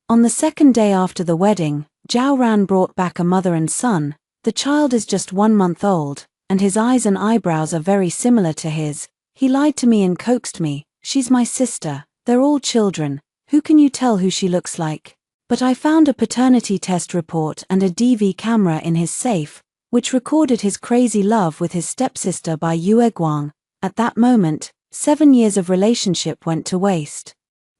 On the second day after the wedding, Zhao Ran brought back a mother and son. The child is just 1 month old, and his eyes and eyebrows are very similar to his. He lied to me and coaxed me. She's my sister. They're all children. Who can you tell who she looks like? But I found a paternity test report and a DV camera in his safe, which recorded his crazy love with his stepsister by Yue Guang. At that moment, 7 years of relationship went to waste.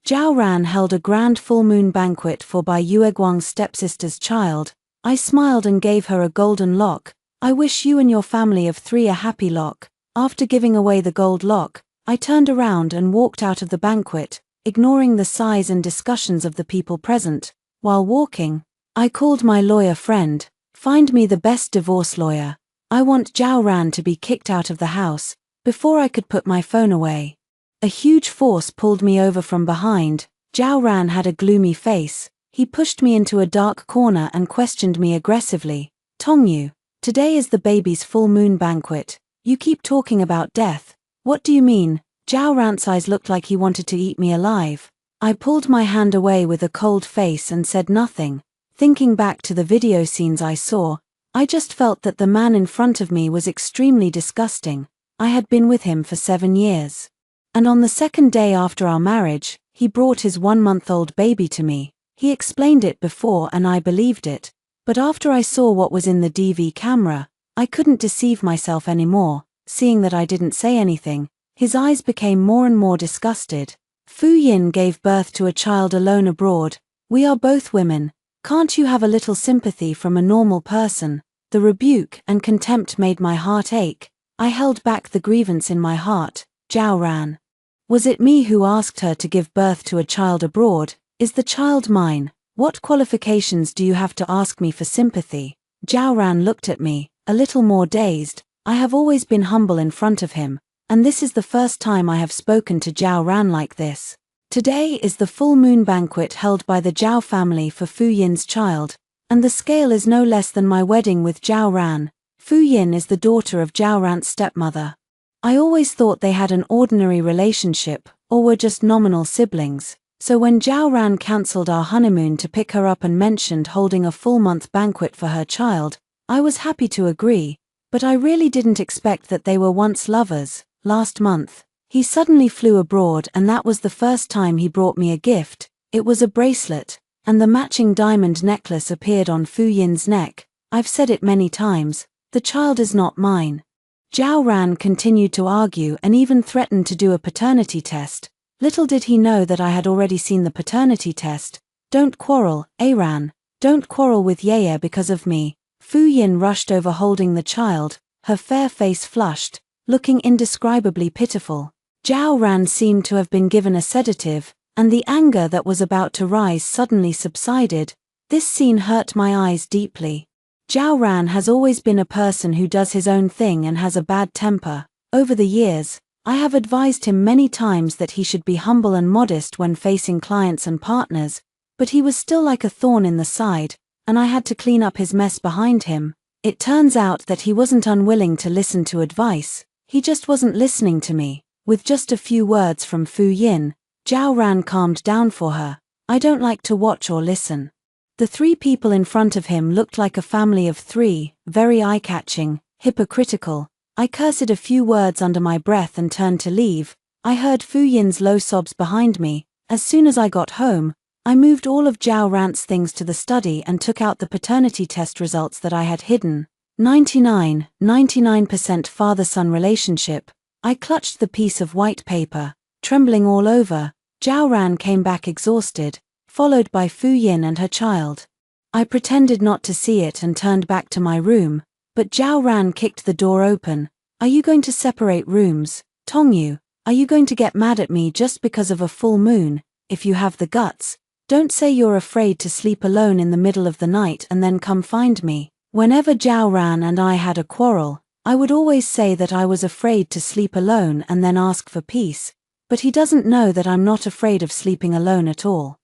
Zhao Ran held a grand full moon banquet for Bai Yueguang's stepsister's child. I smiled and gave her a golden lock. I wish you and your family of 3 a happy lock. After giving away the gold lock, I turned around and walked out of the banquet, ignoring the sighs and discussions of the people present. While walking, I called my lawyer friend. Find me the best divorce lawyer. I want Zhao Ran to be kicked out of the house. Before I could put my phone away, a huge force pulled me over from behind. Zhao Ran had a gloomy face. He pushed me into a dark corner and questioned me aggressively. Tongyu, today is the baby's full moon banquet. You keep talking about death. What do you mean? Zhao Ran's eyes looked like he wanted to eat me alive. I pulled my hand away with a cold face and said nothing. Thinking back to the video scenes I saw, I just felt that the man in front of me was extremely disgusting. I had been with him for 7 years. And on the second day after our marriage, he brought his 1-month-old baby to me. He explained it before and I believed it. But after I saw what was in the DV camera, I couldn't deceive myself anymore. Seeing that I didn't say anything, his eyes became more and more disgusted. Fu Yin gave birth to a child alone abroad. We are both women. Can't you have a little sympathy from a normal person? The rebuke and contempt made my heart ache. I held back the grievance in my heart. Zhao Ran. Was it me who asked her to give birth to a child abroad? Is the child mine? What qualifications do you have to ask me for sympathy? Zhao Ran looked at me, a little more dazed. I have always been humble in front of him, and this is the first time I have spoken to Zhao Ran like this. Today is the full moon banquet held by the Zhao family for Fu Yin's child, and the scale is no less than my wedding with Zhao Ran. Fu Yin is the daughter of Zhao Ran's stepmother. I always thought they had an ordinary relationship, or were just nominal siblings, so when Zhao Ran cancelled our honeymoon to pick her up and mentioned holding a full-month banquet for her child, I was happy to agree, but I really didn't expect that they were once lovers. Last month, he suddenly flew abroad and that was the first time he brought me a gift. It was a bracelet, and the matching diamond necklace appeared on Fu Yin's neck. I've said it many times, the child is not mine. Zhao Ran continued to argue and even threatened to do a paternity test. Little did he know that I had already seen the paternity test. Don't quarrel, Ran. Don't quarrel with Yeye because of me. Fu Yin rushed over holding the child, her fair face flushed, looking indescribably pitiful. Zhao Ran seemed to have been given a sedative, and the anger that was about to rise suddenly subsided. This scene hurt my eyes deeply. Zhao Ran has always been a person who does his own thing and has a bad temper. Over the years, I have advised him many times that he should be humble and modest when facing clients and partners, but he was still like a thorn in the side, and I had to clean up his mess behind him. It turns out that he wasn't unwilling to listen to advice, he just wasn't listening to me. With just a few words from Fu Yin, Zhao Ran calmed down for her. I don't like to watch or listen. The 3 people in front of him looked like a family of 3, very eye-catching, hypocritical. I cursed a few words under my breath and turned to leave. I heard Fu Yin's low sobs behind me. As soon as I got home, I moved all of Zhao Ran's things to the study and took out the paternity test results that I had hidden. 99% father-son relationship. I clutched the piece of white paper, trembling all over. Zhao Ran came back exhausted, followed by Fu Yin and her child. I pretended not to see it and turned back to my room, but Zhao Ran kicked the door open. Are you going to separate rooms? Tongyu, are you going to get mad at me just because of a full moon? If you have the guts, don't say you're afraid to sleep alone in the middle of the night and then come find me. Whenever Zhao Ran and I had a quarrel, I would always say that I was afraid to sleep alone and then ask for peace, but he doesn't know that I'm not afraid of sleeping alone at all.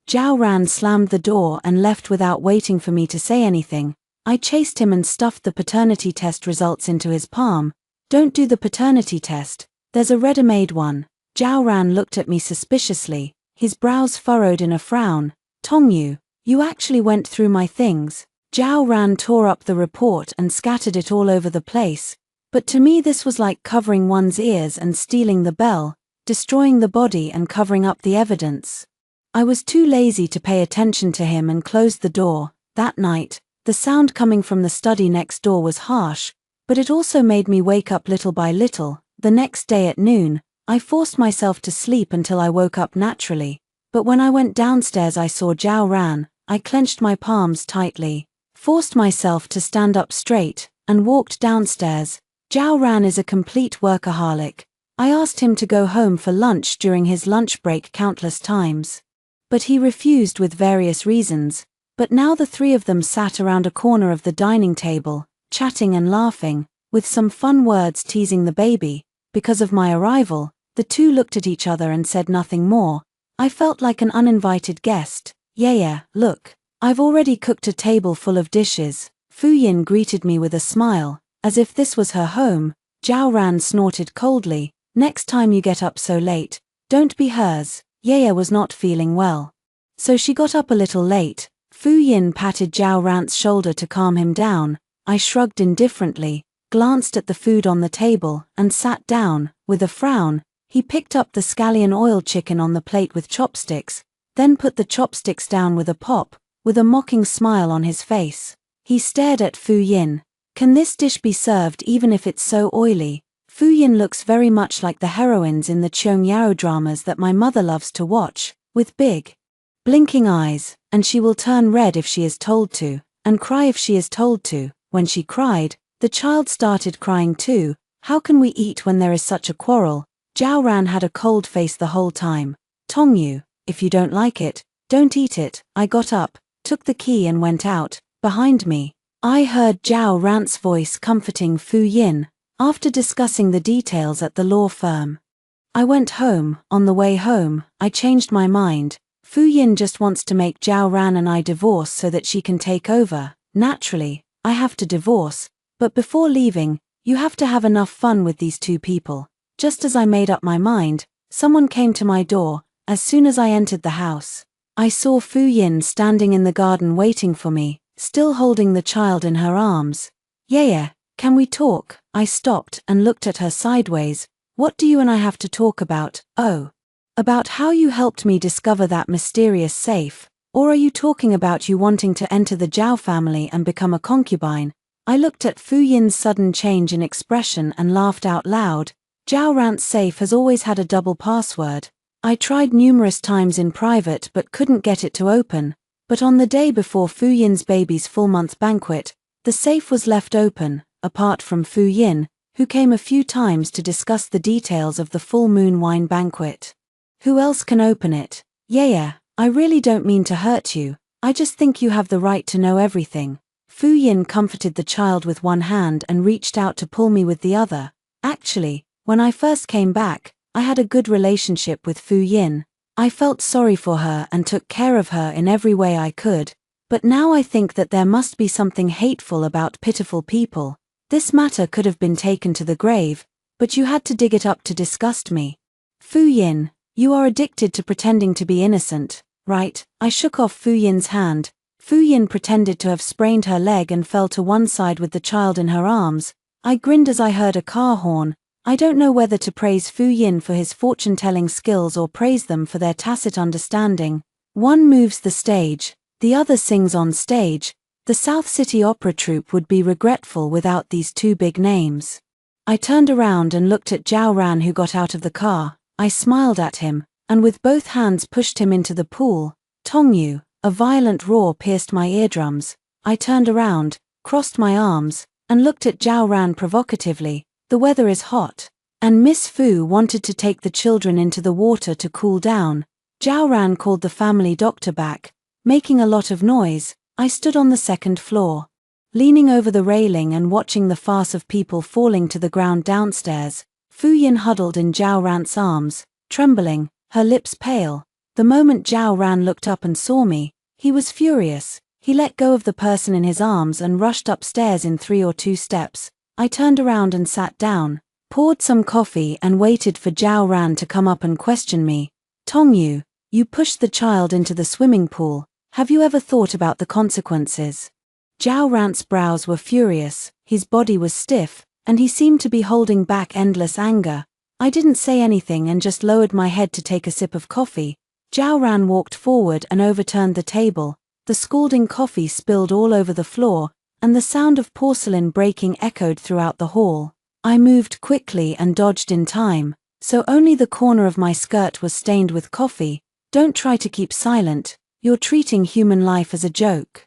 Zhao Ran slammed the door and left without waiting for me to say anything. I chased him and stuffed the paternity test results into his palm. Don't do the paternity test, there's a ready-made one. Zhao Ran looked at me suspiciously, his brows furrowed in a frown. Tongyu, you actually went through my things. Zhao Ran tore up the report and scattered it all over the place. But to me this was like covering one's ears and stealing the bell, destroying the body and covering up the evidence. I was too lazy to pay attention to him and closed the door. That night, the sound coming from the study next door was harsh, but it also made me wake up little by little. The next day at noon, I forced myself to sleep until I woke up naturally. But when I went downstairs I saw Zhao Ran. I clenched my palms tightly, forced myself to stand up straight, and walked downstairs. Zhao Ran is a complete workaholic. I asked him to go home for lunch during his lunch break countless times. But he refused with various reasons. But now the three of them sat around a corner of the dining table, chatting and laughing, with some fun words teasing the baby. Because of my arrival, the two looked at each other and said nothing more. I felt like an uninvited guest. Yeah, look, I've already cooked a table full of dishes. Fu Yin greeted me with a smile, as if this was her home. Zhao Ran snorted coldly. Next time you get up so late, don't be hers. Yaya was not feeling well, so she got up a little late. Fu Yin patted Zhao Ran's shoulder to calm him down. I shrugged indifferently, glanced at the food on the table, and sat down. With a frown, he picked up the scallion oil chicken on the plate with chopsticks, then put the chopsticks down with a pop, with a mocking smile on his face. He stared at Fu Yin. Can this dish be served even if it's so oily? Fu Yin looks very much like the heroines in the Qiong dramas that my mother loves to watch, with big, blinking eyes, and she will turn red if she is told to, and cry if she is told to. When she cried, the child started crying too. How can we eat when there is such a quarrel? Zhao Ran had a cold face the whole time. Tongyu, if you don't like it, don't eat it. I got up, took the key and went out. Behind me, I heard Zhao Ran's voice comforting Fu Yin, after discussing the details at the law firm. I went home. On the way home, I changed my mind. Fu Yin just wants to make Zhao Ran and I divorce so that she can take over. Naturally, I have to divorce, but before leaving, you have to have enough fun with these two people. Just as I made up my mind, someone came to my door. As soon as I entered the house, I saw Fu Yin standing in the garden waiting for me, still holding the child in her arms. Yeah, can we talk? I stopped and looked at her sideways. What do you and I have to talk about? Oh, about how you helped me discover that mysterious safe. Or are you talking about you wanting to enter the Zhao family and become a concubine? I looked at Fu Yin's sudden change in expression and laughed out loud. Zhao Ran's safe has always had a double password. I tried numerous times in private but couldn't get it to open. But on the day before Fu Yin's baby's full-month banquet, the safe was left open, apart from Fu Yin, who came a few times to discuss the details of the full moon wine banquet. Who else can open it? Yeah, I really don't mean to hurt you. I just think you have the right to know everything. Fu Yin comforted the child with one hand and reached out to pull me with the other. Actually, when I first came back, I had a good relationship with Fu Yin. I felt sorry for her and took care of her in every way I could. But now I think that there must be something hateful about pitiful people. This matter could have been taken to the grave, but you had to dig it up to disgust me. Fu Yin, you are addicted to pretending to be innocent, right? I shook off Fu Yin's hand. Fu Yin pretended to have sprained her leg and fell to one side with the child in her arms. I grinned as I heard a car horn. I don't know whether to praise Fu Yin for his fortune-telling skills or praise them for their tacit understanding. One moves the stage, the other sings on stage. The South City Opera Troupe would be regretful without these two big names. I turned around and looked at Zhao Ran, who got out of the car. I smiled at him, and with both hands pushed him into the pool. Tongyu, a violent roar pierced my eardrums. I turned around, crossed my arms, and looked at Zhao Ran provocatively. The weather is hot, and Miss Fu wanted to take the children into the water to cool down. Zhao Ran called the family doctor back, making a lot of noise. I stood on the second floor, leaning over the railing and watching the farce of people falling to the ground downstairs. Fu Yin huddled in Zhao Ran's arms, trembling, her lips pale. The moment Zhao Ran looked up and saw me, he was furious. He let go of the person in his arms and rushed upstairs in 3 or 2 steps. I turned around and sat down, poured some coffee and waited for Zhao Ran to come up and question me. Tongyu, you pushed the child into the swimming pool. Have you ever thought about the consequences? Zhao Ran's brows were furious, his body was stiff, and he seemed to be holding back endless anger. I didn't say anything and just lowered my head to take a sip of coffee. Zhao Ran walked forward and overturned the table. The scalding coffee spilled all over the floor, and the sound of porcelain breaking echoed throughout the hall. I moved quickly and dodged in time, so only the corner of my skirt was stained with coffee. Don't try to keep silent, you're treating human life as a joke.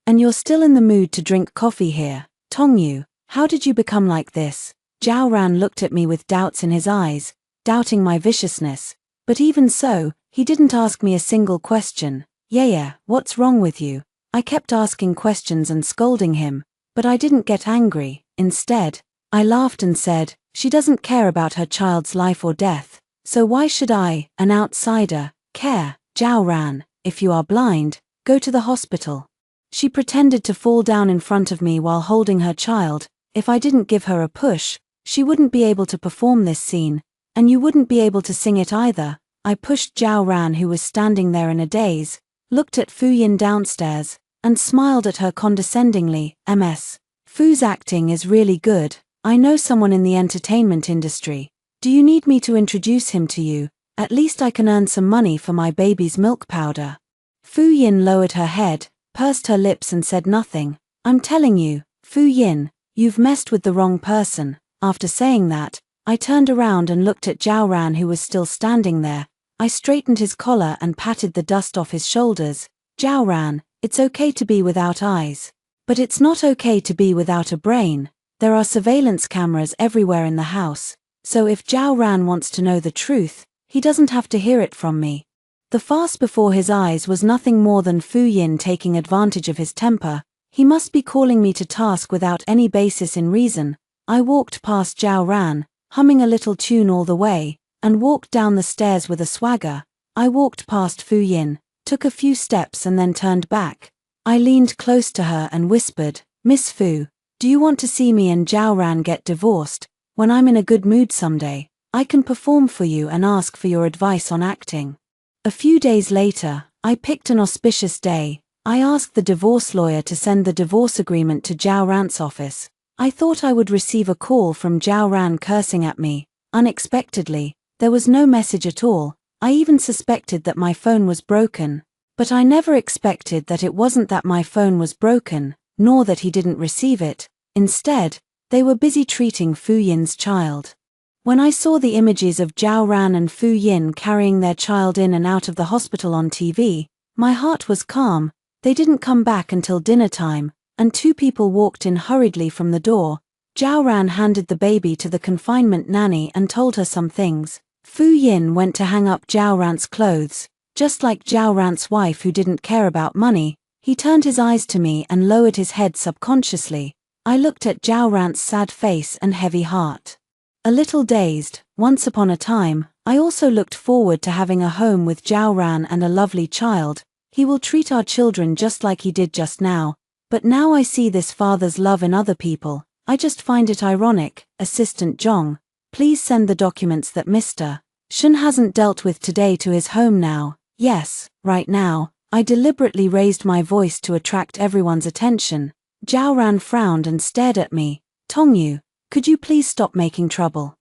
And you're still in the mood to drink coffee here. Tongyu, how did you become like this? Zhao Ran looked at me with doubts in his eyes, doubting my viciousness. But even so, he didn't ask me a single question. Yeah, what's wrong with you? I kept asking questions and scolding him, but I didn't get angry. Instead, I laughed and said, she doesn't care about her child's life or death, so why should I, an outsider, care? Zhao Ran, if you are blind, go to the hospital. She pretended to fall down in front of me while holding her child. If I didn't give her a push, she wouldn't be able to perform this scene, and you wouldn't be able to sing it either. I pushed Zhao Ran, who was standing there in a daze, looked at Fu Yin downstairs, and smiled at her condescendingly. Ms. Fu's acting is really good. I know someone in the entertainment industry. Do you need me to introduce him to you? At least I can earn some money for my baby's milk powder. Fu Yin lowered her head, pursed her lips and said nothing. I'm telling you, Fu Yin, you've messed with the wrong person. After saying that, I turned around and looked at Zhao Ran, who was still standing there. I straightened his collar and patted the dust off his shoulders. Zhao Ran, it's okay to be without eyes. But it's not okay to be without a brain. There are surveillance cameras everywhere in the house, so if Zhao Ran wants to know the truth, he doesn't have to hear it from me. The farce before his eyes was nothing more than Fu Yin taking advantage of his temper. He must be calling me to task without any basis in reason. I walked past Zhao Ran, humming a little tune all the way, and walked down the stairs with a swagger. I walked past Fu Yin, took a few steps and then turned back. I leaned close to her and whispered, Miss Fu, do you want to see me and Zhao Ran get divorced? When I'm in a good mood someday, I can perform for you and ask for your advice on acting. A few days later, I picked an auspicious day. I asked the divorce lawyer to send the divorce agreement to Zhao Ran's office. I thought I would receive a call from Zhao Ran cursing at me. Unexpectedly, there was no message at all. I even suspected that my phone was broken. But I never expected that it wasn't that my phone was broken, nor that he didn't receive it. Instead, they were busy treating Fu Yin's child. When I saw the images of Zhao Ran and Fu Yin carrying their child in and out of the hospital on TV, my heart was calm. They didn't come back until dinner time, and two people walked in hurriedly from the door. Zhao Ran handed the baby to the confinement nanny and told her some things. Fu Yin went to hang up Zhao Ran's clothes. Just like Zhao Ran's wife who didn't care about money, he turned his eyes to me and lowered his head subconsciously. I looked at Zhao Ran's sad face and heavy heart. A little dazed, once upon a time, I also looked forward to having a home with Zhao Ran and a lovely child. He will treat our children just like he did just now. But now I see this father's love in other people. I just find it ironic. Assistant Zhong, please send the documents that Mr. Shen hasn't dealt with today to his home now. Yes, right now. I deliberately raised my voice to attract everyone's attention. Zhao Ran frowned and stared at me. Tongyu, could you please stop making trouble?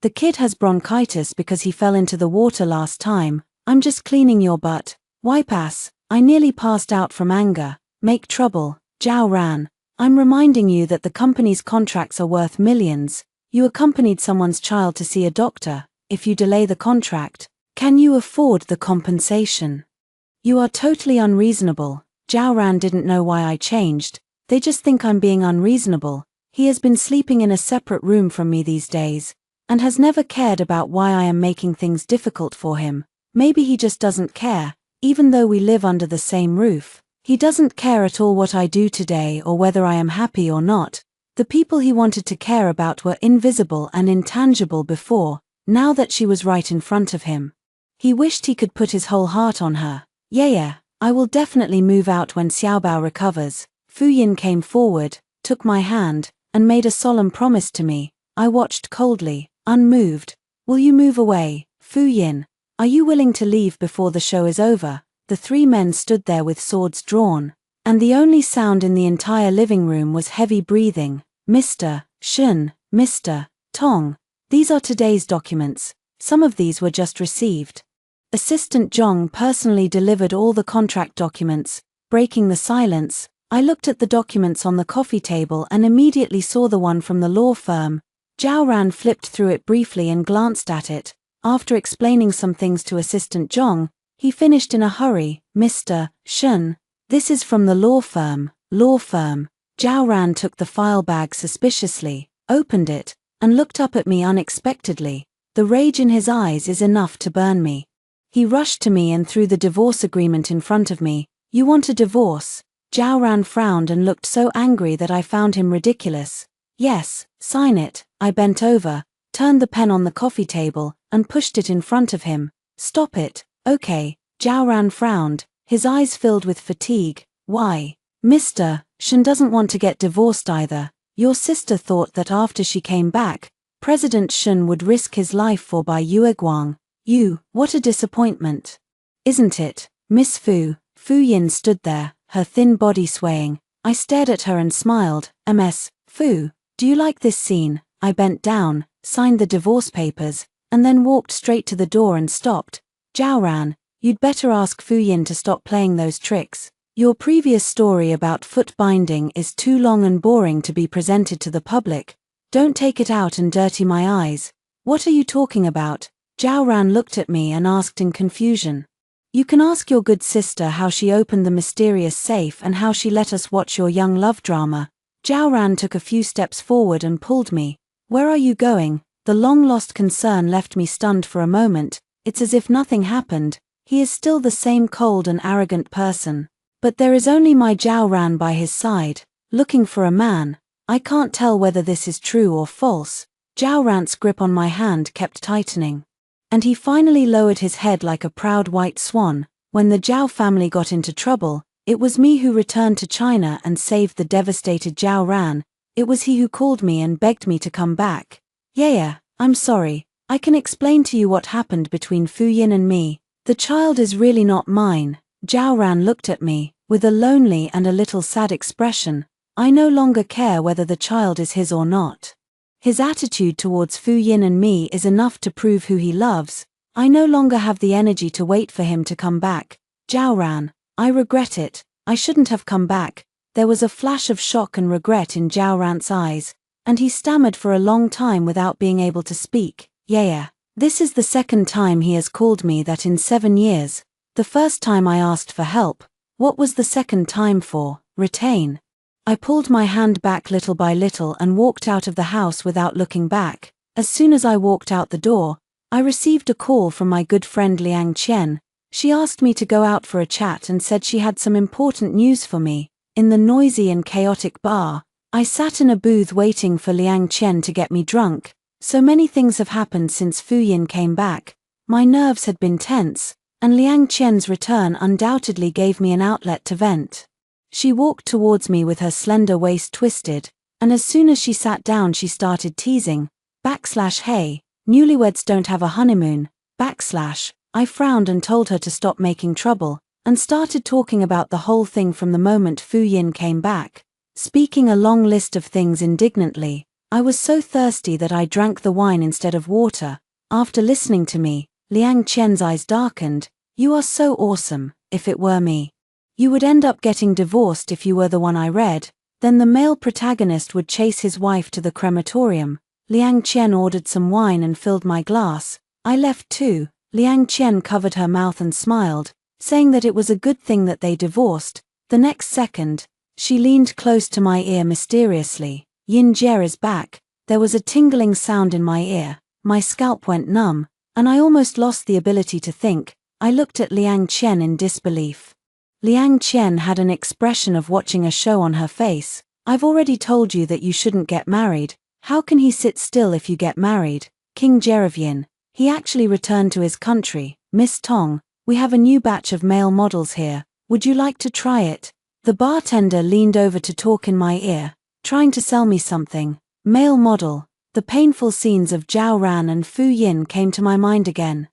The kid has bronchitis because he fell into the water last time. I'm just cleaning your butt. Wipe ass. I nearly passed out from anger. Make trouble. Zhao Ran, I'm reminding you that the company's contracts are worth millions. You accompanied someone's child to see a doctor. If you delay the contract, can you afford the compensation? You are totally unreasonable. Zhao Ran didn't know why I changed. They just think I'm being unreasonable. He has been sleeping in a separate room from me these days, and has never cared about why I am making things difficult for him. Maybe he just doesn't care, even though we live under the same roof. He doesn't care at all what I do today or whether I am happy or not. The people he wanted to care about were invisible and intangible before, now that she was right in front of him. He wished he could put his whole heart on her. Yeah, I will definitely move out when Xiaobao recovers. Fu Yin came forward, took my hand, and made a solemn promise to me. I watched coldly, unmoved. Will you move away, Fu Yin? Are you willing to leave before the show is over? the three men stood there with swords drawn, and the only sound in the entire living room was heavy breathing. Mr. Shun, Mr. Tong, these are today's documents. Some of these were just received. Assistant Zhong personally delivered all the contract documents. Breaking the silence, I looked at the documents on the coffee table and immediately saw the one from the law firm. Zhao Ran flipped through it briefly and glanced at it. After explaining some things to Assistant Zhong, he finished in a hurry. Mr. Shun, this is from the law firm. Law firm. Zhao Ran took the file bag suspiciously, opened it, and looked up at me unexpectedly. The rage in his eyes is enough to burn me. He rushed to me and threw the divorce agreement in front of me. You want a divorce? Zhao Ran frowned and looked so angry that I found him ridiculous. Yes, sign it. I bent over, turned the pen on the coffee table, and pushed it in front of him. Stop it. Okay. Zhao Ran frowned, his eyes filled with fatigue. Why? Mr. Shun doesn't want to get divorced either. Your sister thought that after she came back, President Shun would risk his life for Bai Yueguang. What a disappointment. Isn't it? Miss Fu. Fu Yin stood there, her thin body swaying. I stared at her and smiled. Ms. Fu, do you like this scene? I bent down, signed the divorce papers, and then walked straight to the door and stopped. Zhao Ran, you'd better ask Fu Yin to stop playing those tricks. Your previous story about foot binding is too long and boring to be presented to the public. Don't take it out and dirty my eyes. What are you talking about? Zhao Ran looked at me and asked in confusion. You can ask your good sister how she opened the mysterious safe and how she let us watch your young love drama. Zhao Ran took a few steps forward and pulled me. Where are you going? The long-lost concern left me stunned for a moment. It's as if nothing happened. He is still the same cold and arrogant person. But there is only my Zhao Ran by his side, looking for a man. I can't tell whether this is true or false. Zhao Ran's grip on my hand kept tightening. And he finally lowered his head like a proud white swan. When the Zhao family got into trouble, it was me who returned to China and saved the devastated Zhao Ran. It was he who called me and begged me to come back. Yeah, I'm sorry. I can explain to you what happened between Fu Yin and me. The child is really not mine. Zhao Ran looked at me, with a lonely and a little sad expression. I no longer care whether the child is his or not. His attitude towards Fu Yin and me is enough to prove who he loves. I no longer have the energy to wait for him to come back. Zhao Ran, I regret it. I shouldn't have come back. There was a flash of shock and regret in Zhao Ran's eyes, and he stammered for a long time without being able to speak. Yeah. This is the second time he has called me that in 7 years. The first time I asked for help. What was the second time for? Retain. I pulled my hand back little by little and walked out of the house without looking back. As soon as I walked out the door, I received a call from my good friend Liang Qian. She asked me to go out for a chat and said she had some important news for me. In the noisy and chaotic bar, I sat in a booth waiting for Liang Qian to get me drunk. So many things have happened since Fu Yin came back. My nerves had been tense, and Liang Qian's return undoubtedly gave me an outlet to vent. She walked towards me with her slender waist twisted, and as soon as she sat down she started teasing. Hey, newlyweds don't have a honeymoon. I frowned and told her to stop making trouble, and started talking about the whole thing from the moment Fu Yin came back, speaking a long list of things indignantly. I was so thirsty that I drank the wine instead of water. After listening to me, Liang Qian's eyes darkened. You are so awesome. If it were me, you would end up getting divorced if you were the one I read. Then the male protagonist would chase his wife to the crematorium. Liang Qian ordered some wine and filled my glass. I left too. Liang Qian covered her mouth and smiled, saying that it was a good thing that they divorced. The next second, she leaned close to my ear mysteriously. Yin Jie is back. There was a tingling sound in my ear. My scalp went numb, and I almost lost the ability to think. I looked at Liang Qian in disbelief. Liang Qian had an expression of watching a show on her face. I've already told you that you shouldn't get married. How can he sit still if you get married? King Jerevian. He actually returned to his country. Miss Tong, we have a new batch of male models here. Would you like to try it? The bartender leaned over to talk in my ear, trying to sell me something. Male model. The painful scenes of Zhao Ran and Fu Yin came to my mind again.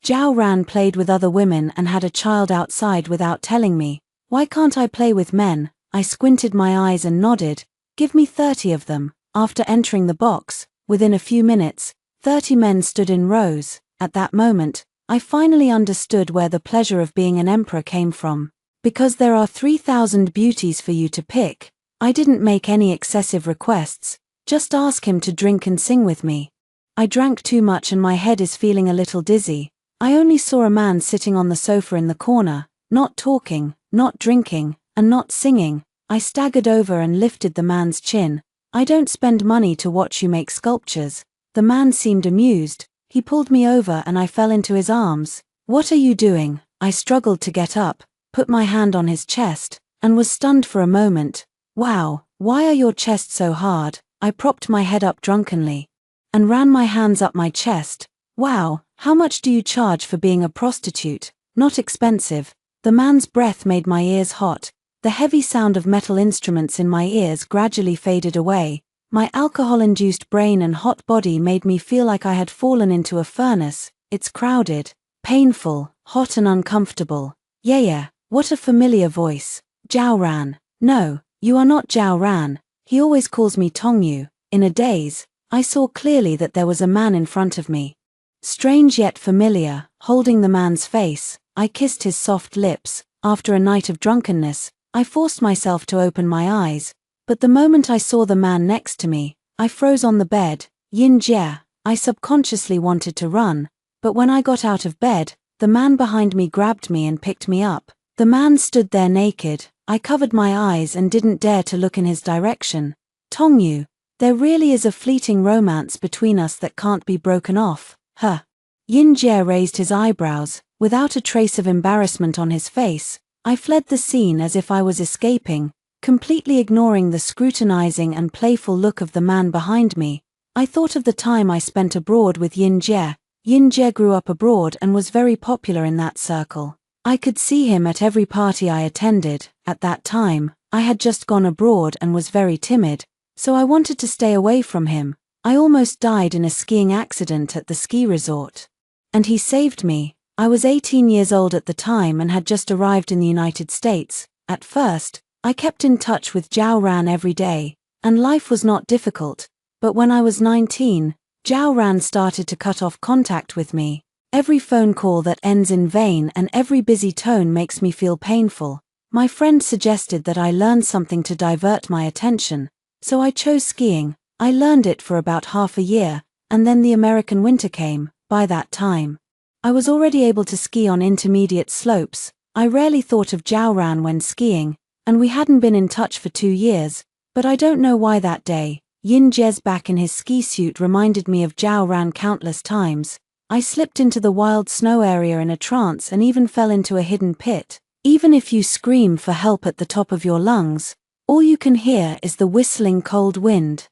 Zhao Ran played with other women and had a child outside without telling me. Why can't I play with men? I squinted my eyes and nodded. Give me 30 of them. After entering the box, within a few minutes, 30 men stood in rows. At that moment, I finally understood where the pleasure of being an emperor came from. Because there are 3,000 beauties for you to pick, I didn't make any excessive requests, just ask him to drink and sing with me. I drank too much and my head is feeling a little dizzy. I only saw a man sitting on the sofa in the corner, not talking, not drinking, and not singing. I staggered over and lifted the man's chin. I don't spend money to watch you make sculptures. The man seemed amused. He pulled me over and I fell into his arms. What are you doing? I struggled to get up, put my hand on his chest, and was stunned for a moment. Wow, why are your chest so hard? I propped my head up drunkenly and ran my hands up my chest. Wow, how much do you charge for being a prostitute? Not expensive. The man's breath made my ears hot. The heavy sound of metal instruments in my ears gradually faded away. My alcohol-induced brain and hot body made me feel like I had fallen into a furnace. It's crowded, painful, hot and uncomfortable. Yeah, what a familiar voice. Zhao Ran. No, you are not Zhao Ran. He always calls me Tongyu. In a daze, I saw clearly that there was a man in front of me. Strange yet familiar, holding the man's face, I kissed his soft lips. After a night of drunkenness, I forced myself to open my eyes, but the moment I saw the man next to me, I froze on the bed. Yin Jie. I subconsciously wanted to run, but when I got out of bed, the man behind me grabbed me and picked me up. The man stood there naked. I covered my eyes and didn't dare to look in his direction. Tongyu, there really is a fleeting romance between us that can't be broken off, huh? Yin Jie raised his eyebrows. Without a trace of embarrassment on his face, I fled the scene as if I was escaping, completely ignoring the scrutinizing and playful look of the man behind me. I thought of the time I spent abroad with Yin Jie. Yin Jie grew up abroad and was very popular in that circle. I could see him at every party I attended. At that time, I had just gone abroad and was very timid, so I wanted to stay away from him. I almost died in a skiing accident at the ski resort. And he saved me. I was 18 years old at the time and had just arrived in the United States. At first, I kept in touch with Zhao Ran every day, and life was not difficult, but when I was 19, Zhao Ran started to cut off contact with me. Every phone call that ends in vain and every busy tone makes me feel painful. My friend suggested that I learn something to divert my attention, so I chose skiing. I learned it for about half a year, and then the American winter came. By that time, I was already able to ski on intermediate slopes. I rarely thought of Zhao Ran when skiing, and we hadn't been in touch for 2 years, but I don't know why that day, Yin Jie's back in his ski suit reminded me of Zhao Ran countless times. I slipped into the wild snow area in a trance and even fell into a hidden pit. Even if you scream for help at the top of your lungs, all you can hear is the whistling cold wind.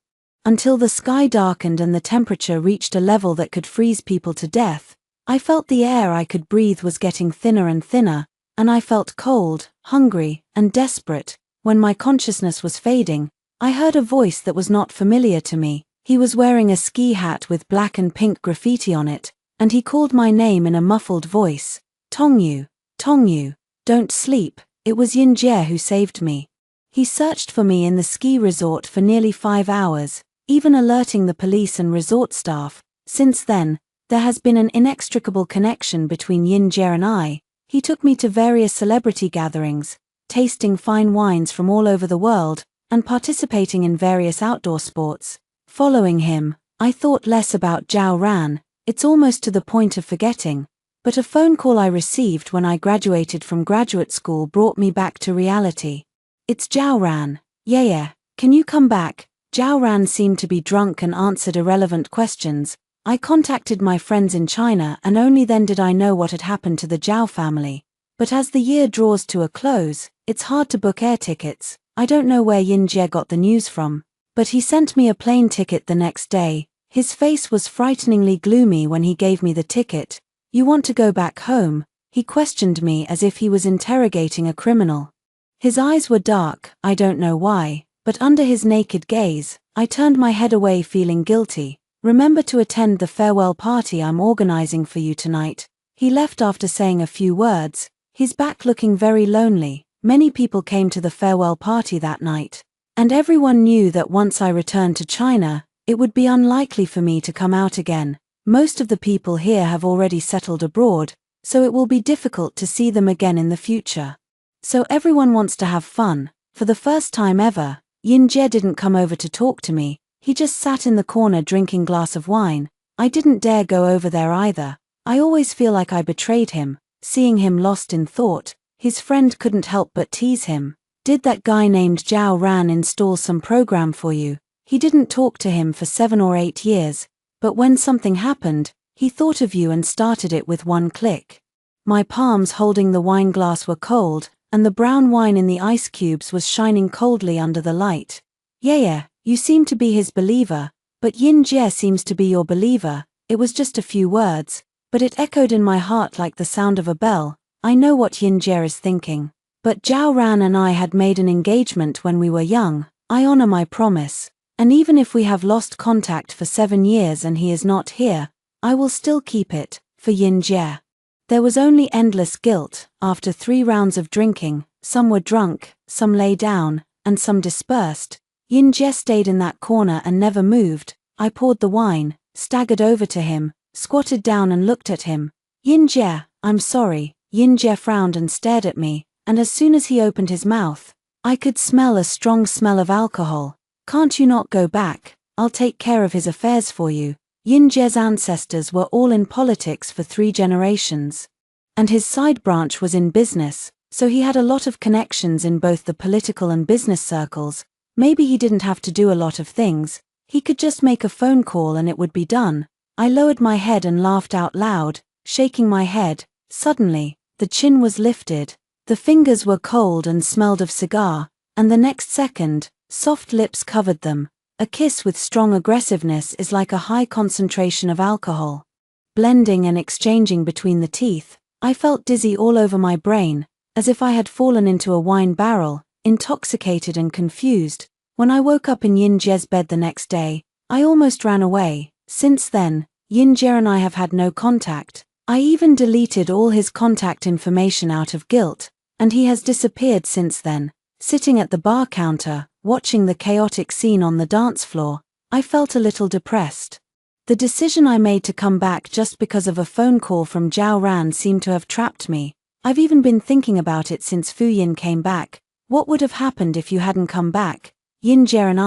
Until the sky darkened and the temperature reached a level that could freeze people to death, I felt the air I could breathe was getting thinner and thinner, and I felt cold, hungry, and desperate. When my consciousness was fading, I heard a voice that was not familiar to me. He was wearing a ski hat with black and pink graffiti on it, and he called my name in a muffled voice. Tongyu, Tongyu, don't sleep. It was Yin Jie who saved me. He searched for me in the ski resort for nearly 5 hours, even alerting the police and resort staff. Since then, there has been an inextricable connection between Yin Jie and I. He took me to various celebrity gatherings, tasting fine wines from all over the world, and participating in various outdoor sports. Following him, I thought less about Zhao Ran. It's almost to the point of forgetting. But a phone call I received when I graduated from graduate school brought me back to reality. It's Zhao Ran. Yeah, can you come back? Zhao Ran seemed to be drunk and answered irrelevant questions. I contacted my friends in China and only then did I know what had happened to the Zhao family. But as the year draws to a close, it's hard to book air tickets. I don't know where Yin Jie got the news from, but he sent me a plane ticket the next day. His face was frighteningly gloomy when he gave me the ticket. You want to go back home? He questioned me as if he was interrogating a criminal. His eyes were dark, I don't know why, but under his naked gaze, I turned my head away feeling guilty. Remember to attend the farewell party I'm organizing for you tonight. He left after saying a few words, his back looking very lonely. Many people came to the farewell party that night, and everyone knew that once I returned to China, it would be unlikely for me to come out again. Most of the people here have already settled abroad, so it will be difficult to see them again in the future. So everyone wants to have fun. For the first time ever, Yin-jae didn't come over to talk to me, he just sat in the corner drinking glass of wine. I didn't dare go over there either. I always feel like I betrayed him, seeing him lost in thought. His friend couldn't help but tease him. Did that guy named Zhao Ran install some program for you? He didn't talk to him for 7 or 8 years, but when something happened, he thought of you and started it with one click. My palms holding the wine glass were cold, and the brown wine in the ice cubes was shining coldly under the light. Yeah, you seem to be his believer, but Yin-jae seems to be your believer. It was just a few words, but it echoed in my heart like the sound of a bell. I know what Yin-jae is thinking. But Zhao Ran and I had made an engagement when we were young. I honor my promise. And even if we have lost contact for 7 years and he is not here, I will still keep it, for Yin-jae. There was only endless guilt. After 3 rounds of drinking, some were drunk, some lay down, and some dispersed. Yin-jae stayed in that corner and never moved. I poured the wine, staggered over to him, squatted down and looked at him. Yin-jae, I'm sorry. Yin-jae frowned and stared at me, and as soon as he opened his mouth, I could smell a strong smell of alcohol. Can't you not go back? I'll take care of his affairs for you. Yin-jae's ancestors were all in politics for 3 generations. And his side branch was in business, so he had a lot of connections in both the political and business circles. Maybe he didn't have to do a lot of things, he could just make a phone call and it would be done. I lowered my head and laughed out loud, shaking my head. Suddenly, the chin was lifted, the fingers were cold and smelled of cigar, and the next second, soft lips covered them. A kiss with strong aggressiveness is like a high concentration of alcohol. Blending and exchanging between the teeth, I felt dizzy all over my brain, as if I had fallen into a wine barrel, intoxicated and confused. When I woke up in Yin-jae's bed the next day, I almost ran away. Since then, Yin-jae and I have had no contact. I even deleted all his contact information out of guilt, and he has disappeared since then. Sitting at the bar counter, watching the chaotic scene on the dance floor, I felt a little depressed. The decision I made to come back just because of a phone call from Zhao Ran seemed to have trapped me. I've even been thinking about it since Fu Yin came back. What would have happened if you hadn't come back? Yin-jae and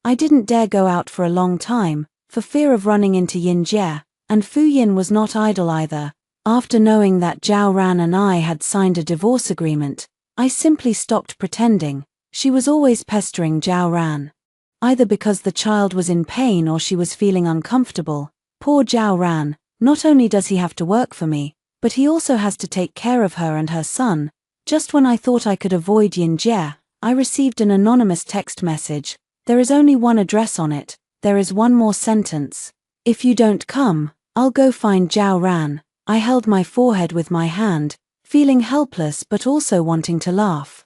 I didn't dare go out for a long time, for fear of running into Yin-jae, and Fu Yin was not idle either. After knowing that Zhao Ran and I had signed a divorce agreement, I simply stopped pretending. She was always pestering Zhao Ran. Either because the child was in pain or she was feeling uncomfortable. Poor Zhao Ran, not only does he have to work for me, but he also has to take care of her and her son. Just when I thought I could avoid Yin-jae, I received an anonymous text message. There is only one address on it. There is one more sentence. If you don't come, I'll go find Zhao Ran. I held my forehead with my hand, feeling helpless but also wanting to laugh.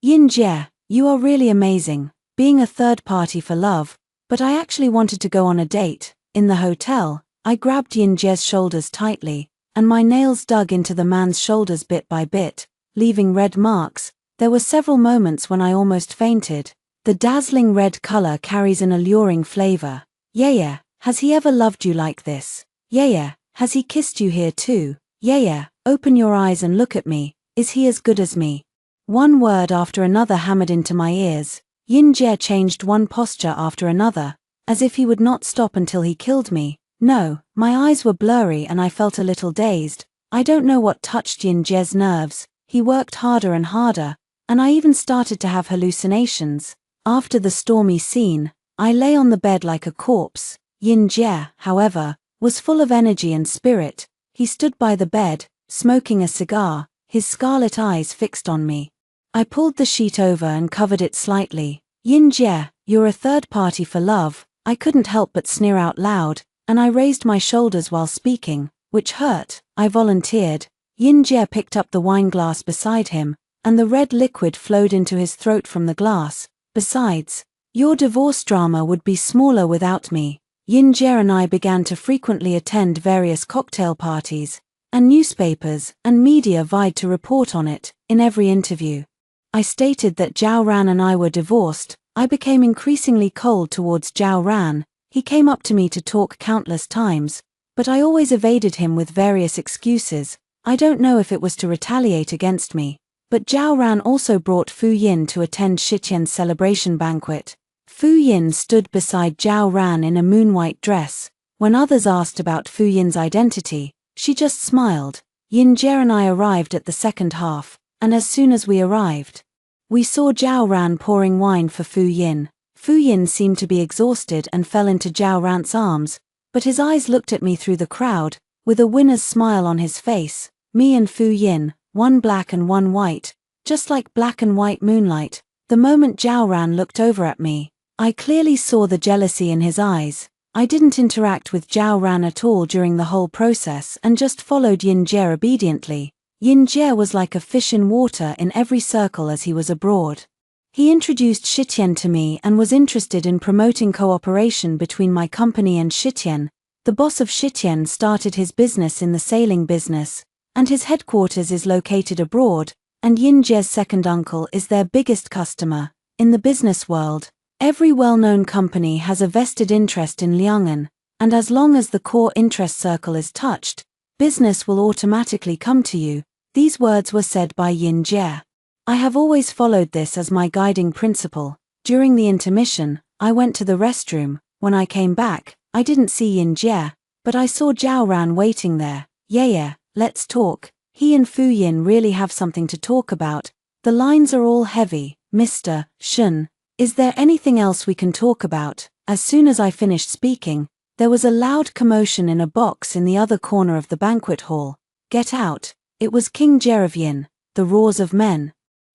Yin-jae, you are really amazing, being a third party for love, but I actually wanted to go on a date. In the hotel, I grabbed Yin-jae's shoulders tightly, and my nails dug into the man's shoulders bit by bit, leaving red marks. There were several moments when I almost fainted. The dazzling red color carries an alluring flavor. Yeah, has he ever loved you like this? Yeah, has he kissed you here too? Yeah, open your eyes and look at me. Is he as good as me? One word after another hammered into my ears. Yin-jae changed one posture after another, as if he would not stop until he killed me. No, my eyes were blurry and I felt a little dazed. I don't know what touched Yin-jae's nerves. He worked harder and harder, and I even started to have hallucinations. After the stormy scene, I lay on the bed like a corpse. Yin-jae, however, was full of energy and spirit. He stood by the bed, smoking a cigar, his scarlet eyes fixed on me. I pulled the sheet over and covered it slightly. Yin-jae, you're a third party for love. I couldn't help but sneer out loud, and I raised my shoulders while speaking, which hurt. I volunteered. Yin-jae picked up the wine glass beside him, and the red liquid flowed into his throat from the glass. Besides, your divorce drama would be smaller without me. Yin-jae and I began to frequently attend various cocktail parties. and newspapers and media vied to report on it in every interview. I stated that Zhao Ran and I were divorced. I became increasingly cold towards Zhao Ran. He came up to me to talk countless times, but I always evaded him with various excuses. I don't know if it was to retaliate against me, but Zhao Ran also brought Fu Yin to attend Shitian's celebration banquet. Fu Yin stood beside Zhao Ran in a moon-white dress. When others asked about Fu Yin's identity, she just smiled. Yin Jie and I arrived at the second half, and as soon as we arrived, we saw Zhao Ran pouring wine for Fu Yin. Fu Yin seemed to be exhausted and fell into Zhao Ran's arms, but his eyes looked at me through the crowd, with a winner's smile on his face. Me and Fu Yin, one black and one white, just like black and white moonlight. The moment Zhao Ran looked over at me, I clearly saw the jealousy in his eyes. I didn't interact with Zhao Ran at all during the whole process and just followed Yin Jie obediently. Yin Jie was like a fish in water in every circle as he was abroad. He introduced Shitian to me and was interested in promoting cooperation between my company and Shitian. The boss of Shitian started his business in the sailing business, and his headquarters is located abroad, and Yin Jie's second uncle is their biggest customer. In the business world, every well-known company has a vested interest in Liang'an, and as long as the core interest circle is touched, business will automatically come to you. These words were said by Yin Jie. I have always followed this as my guiding principle. During the intermission, I went to the restroom. When I came back, I didn't see Yin Jie, but I saw Zhao Ran waiting there. Yeah, let's talk. He and Fu Yin really have something to talk about. The lines are all heavy. Mr. Shun, is there anything else we can talk about? As soon as I finished speaking, there was a loud commotion in a box in the other corner of the banquet hall. Get out. It was King Jie of Yin. The roars of men,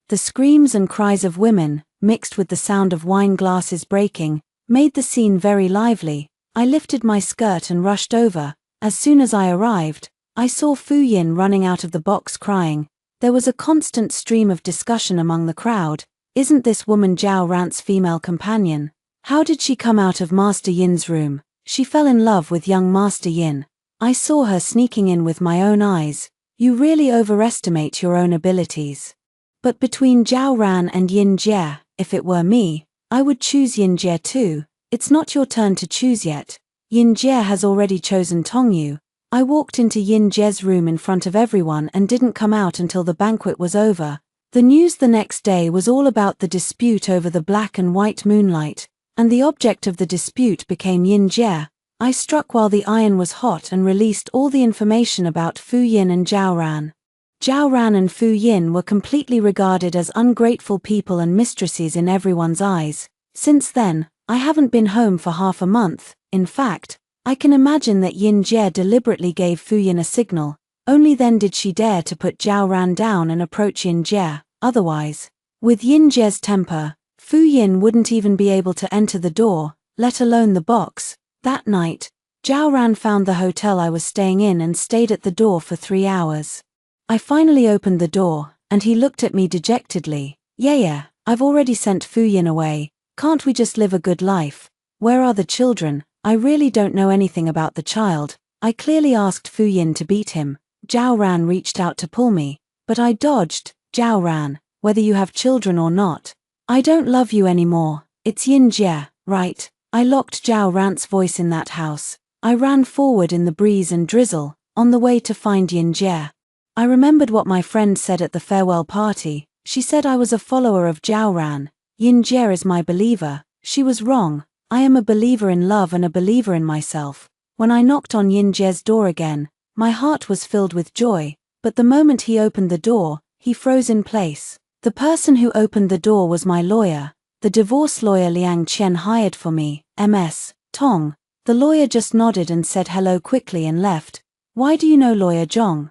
the screams and cries of women, mixed with the sound of wine glasses breaking, made the scene very lively. I lifted my skirt and rushed over. As soon as I arrived, I saw Fu Yin running out of the box crying. There was a constant stream of discussion among the crowd. Isn't this woman Zhao Ran's female companion? How did she come out of Master Yin's room? She fell in love with young Master Yin. I saw her sneaking in with my own eyes. You really overestimate your own abilities. But between Zhao Ran and Yin Jie, if it were me, I would choose Yin Jie too. It's not your turn to choose yet. Yin Jie has already chosen Tongyu. I walked into Yin Jie's room in front of everyone and didn't come out until the banquet was over. The news the next day was all about the dispute over the black and white moonlight, and the object of the dispute became Yin Jie. I struck while the iron was hot and released all the information about Fu Yin and Zhao Ran. Zhao Ran and Fu Yin were completely regarded as ungrateful people and mistresses in everyone's eyes. Since then, I haven't been home for half a month. In fact, I can imagine that Yin Jie deliberately gave Fu Yin a signal. Only then did she dare to put Zhao Ran down and approach Yin Jie. Otherwise, with Yin Jie's temper, Fu Yin wouldn't even be able to enter the door, let alone the box. That night, Zhao Ran found the hotel I was staying in and stayed at the door for 3 hours. I finally opened the door, and he looked at me dejectedly. Yeah, I've already sent Fu Yin away. Can't we just live a good life? Where are the children? I really don't know anything about the child. I clearly asked Fu Yin to beat him. Zhao Ran reached out to pull me, but I dodged. Zhao Ran, whether you have children or not, I don't love you anymore. It's Yin Jie, right? I locked Zhao Ran's voice in that house. I ran forward in the breeze and drizzle, on the way to find Yin Jie. I remembered what my friend said at the farewell party. She said I was a follower of Zhao Ran. Yin Jie is my believer. She was wrong. I am a believer in love and a believer in myself. When I knocked on Yin Jie's door again, my heart was filled with joy, but the moment he opened the door, he froze in place. The person who opened the door was my lawyer, the divorce lawyer Liang Qian hired for me, MS, Tong. The lawyer just nodded and said hello quickly and left. Why do you know Lawyer Zhong?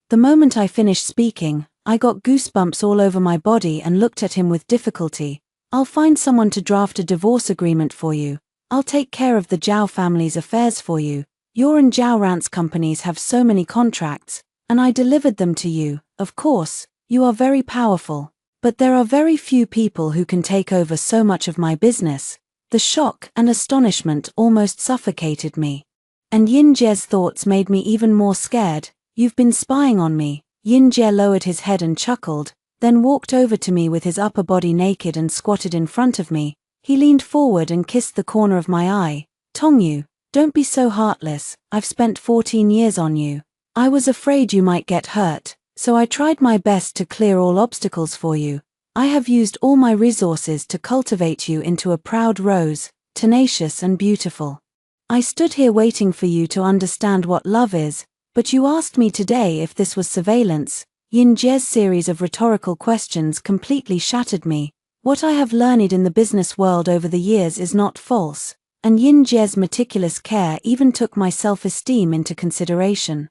The moment I finished speaking, I got goosebumps all over my body and looked at him with difficulty. I'll find someone to draft a divorce agreement for you. I'll take care of the Zhao family's affairs for you. Your and Zhao Ran's companies have so many contracts, and I delivered them to you. Of course, you are very powerful, but there are very few people who can take over so much of my business. The shock and astonishment almost suffocated me. And Yin Jie's thoughts made me even more scared. You've been spying on me. Yin Jie lowered his head and chuckled, then walked over to me with his upper body naked and squatted in front of me. He leaned forward and kissed the corner of my eye. Tongyu, don't be so heartless, I've spent 14 years on you. I was afraid you might get hurt, so I tried my best to clear all obstacles for you. I have used all my resources to cultivate you into a proud rose, tenacious and beautiful. I stood here waiting for you to understand what love is, but you asked me today if this was surveillance. Yin Jie's series of rhetorical questions completely shattered me. What I have learned in the business world over the years is not false, and Yin Jie's meticulous care even took my self-esteem into consideration.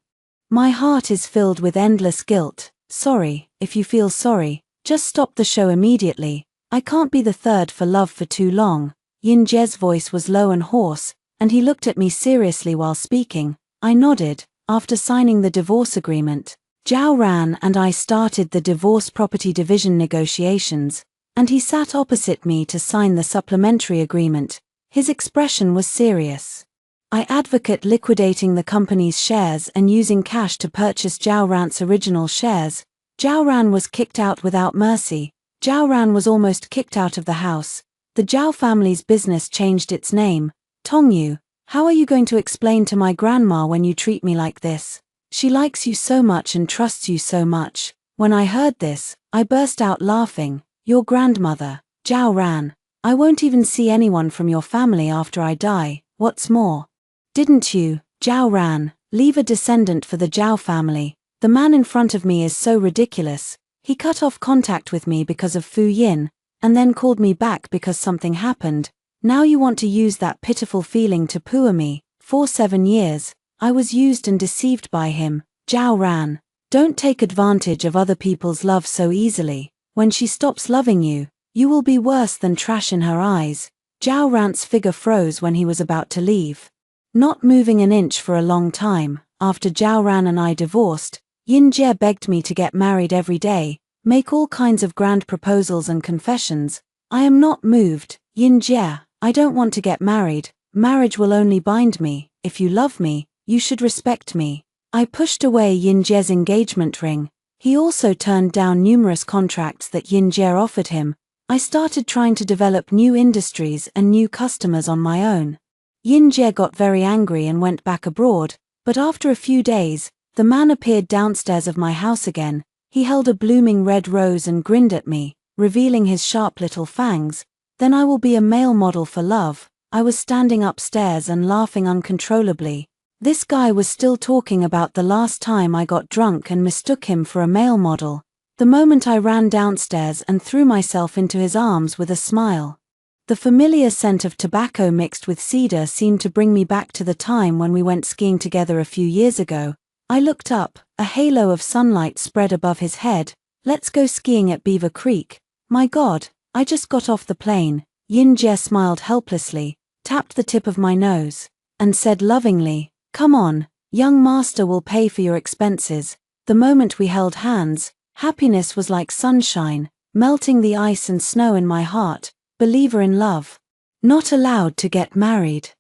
My heart is filled with endless guilt. Sorry, if you feel sorry, just stop the show immediately. I can't be the third for love for too long. Yin Jie's voice was low and hoarse, and he looked at me seriously while speaking. I nodded. After signing the divorce agreement, Zhao Ran and I started the divorce property division negotiations, and he sat opposite me to sign the supplementary agreement. His expression was serious. I advocate liquidating the company's shares and using cash to purchase Zhao Ran's original shares. Zhao Ran was kicked out without mercy. Zhao Ran was almost kicked out of the house. The Zhao family's business changed its name. Tongyu, how are you going to explain to my grandma when you treat me like this? She likes you so much and trusts you so much. When I heard this, I burst out laughing. Your grandmother, Zhao Ran. I won't even see anyone from your family after I die. What's more? Didn't you, Zhao Ran, leave a descendant for the Zhao family? The man in front of me is so ridiculous. He cut off contact with me because of Fu Yin, and then called me back because something happened. Now you want to use that pitiful feeling to pooh me. For 7 years, I was used and deceived by him. Zhao Ran, don't take advantage of other people's love so easily. When she stops loving you, you will be worse than trash in her eyes. Zhao Ran's figure froze when he was about to leave. Not moving an inch for a long time, after Zhao Ran and I divorced, Yin Jie begged me to get married every day, make all kinds of grand proposals and confessions. I am not moved, Yin Jie. I don't want to get married. Marriage will only bind me. If you love me, you should respect me. I pushed away Yin Jie's engagement ring. He also turned down numerous contracts that Yin Jie offered him. I started trying to develop new industries and new customers on my own. Yin Jie got very angry and went back abroad, but after a few days, the man appeared downstairs of my house again. He held a blooming red rose and grinned at me, revealing his sharp little fangs. Then I will be a male model for love. I was standing upstairs and laughing uncontrollably. This guy was still talking about the last time I got drunk and mistook him for a male model. The moment I ran downstairs and threw myself into his arms with a smile. The familiar scent of tobacco mixed with cedar seemed to bring me back to the time when we went skiing together a few years ago. I looked up, a halo of sunlight spread above his head. Let's go skiing at Beaver Creek. My God. I just got off the plane. Yin Jie smiled helplessly, tapped the tip of my nose, and said lovingly, come on, young master will pay for your expenses. The moment we held hands, happiness was like sunshine, melting the ice and snow in my heart. Believer in love. Not allowed to get married.